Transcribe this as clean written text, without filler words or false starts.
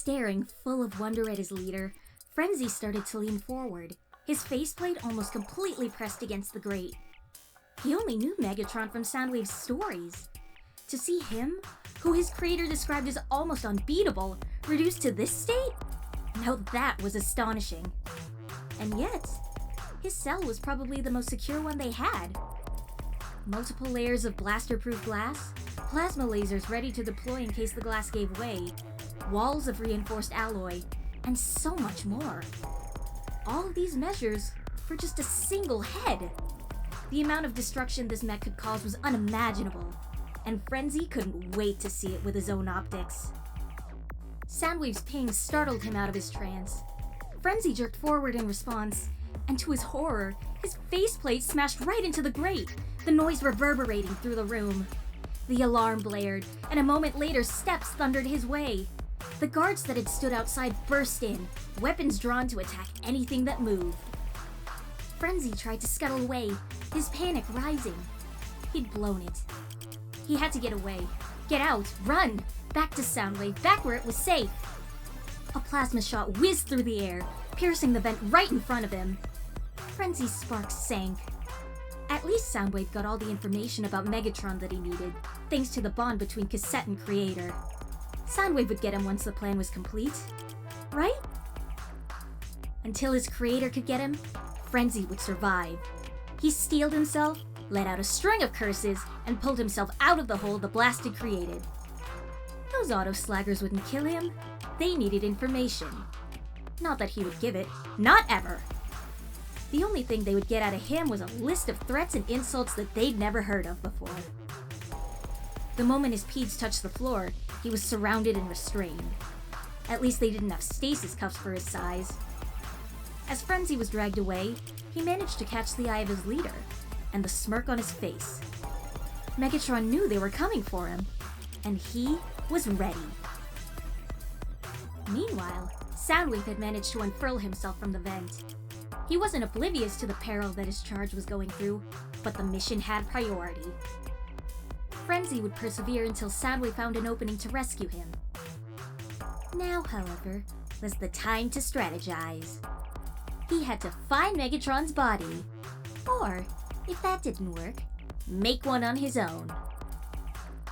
Staring full of wonder at his leader, Frenzy started to lean forward, his faceplate almost completely pressed against the grate. He only knew Megatron from Soundwave's stories. To see him, who his creator described as almost unbeatable, reduced to this state? Now that was astonishing. And yet, his cell was probably the most secure one they had. Multiple layers of blaster-proof glass, plasma lasers ready to deploy in case the glass gave way, walls of reinforced alloy, and so much more. All of these measures for just a single head. The amount of destruction this mech could cause was unimaginable, and Frenzy couldn't wait to see it with his own optics. Soundwave's ping startled him out of his trance. Frenzy jerked forward in response, and to his horror, his faceplate smashed right into the grate, the noise reverberating through the room. The alarm blared, and a moment later steps thundered his way. The guards that had stood outside burst in, weapons drawn to attack anything that moved. Frenzy tried to scuttle away, his panic rising. He'd blown it. He had to get away. Get out, run! Back to Soundwave, back where it was safe. A plasma shot whizzed through the air, piercing the vent right in front of him. Frenzy's sparks sank. At least Soundwave got all the information about Megatron that he needed, thanks to the bond between cassette and creator. Soundwave would get him once the plan was complete, right? Until his creator could get him, Frenzy would survive. He steeled himself, let out a string of curses, and pulled himself out of the hole the blast had created. Those auto slaggers wouldn't kill him. They needed information. Not that he would give it. Not ever. The only thing they would get out of him was a list of threats and insults that they'd never heard of before. The moment his peds touched the floor, he was surrounded and restrained. At least they didn't have stasis cuffs for his size. As Frenzy was dragged away, he managed to catch the eye of his leader, and the smirk on his face. Megatron knew they were coming for him, and he was ready. Meanwhile, Soundwave had managed to unfurl himself from the vent. He wasn't oblivious to the peril that his charge was going through, but the mission had priority. Frenzy would persevere until Soundwave found an opening to rescue him. Now, however, was the time to strategize. He had to find Megatron's body, or, if that didn't work, make one on his own.